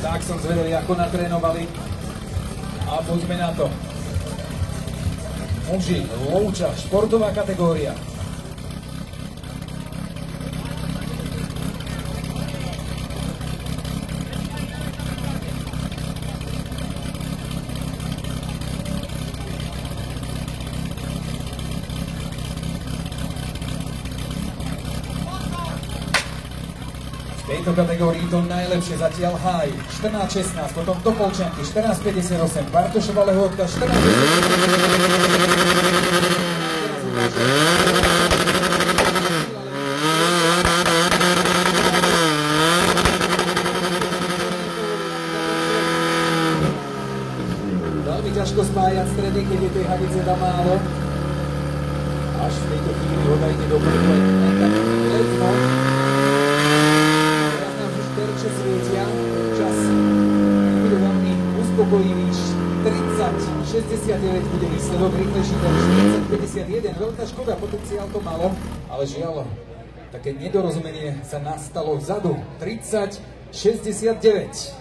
Tak som zvedavý, ako natrénovali. A poďme na to. Muži, Lovča, športová kategória. V tejto kategórii to najlepšie zatiaľ Haj 14-16, potom do Polčianky 14-58, Bartošova Lehôtka 14-58. Veľmi ťažko spájať stredy, keď je tej hadice tam málo. Až v tejto chvíli ho dajte do prvú len tak letno. Svietia, čas bude veľmi uspokojivý, 30-69 bude výsledok, rýchlejší ten 40-51, veľká škoda, potenciál to malo, ale žiaľ, také nedorozumenie sa nastalo vzadu, 30-69.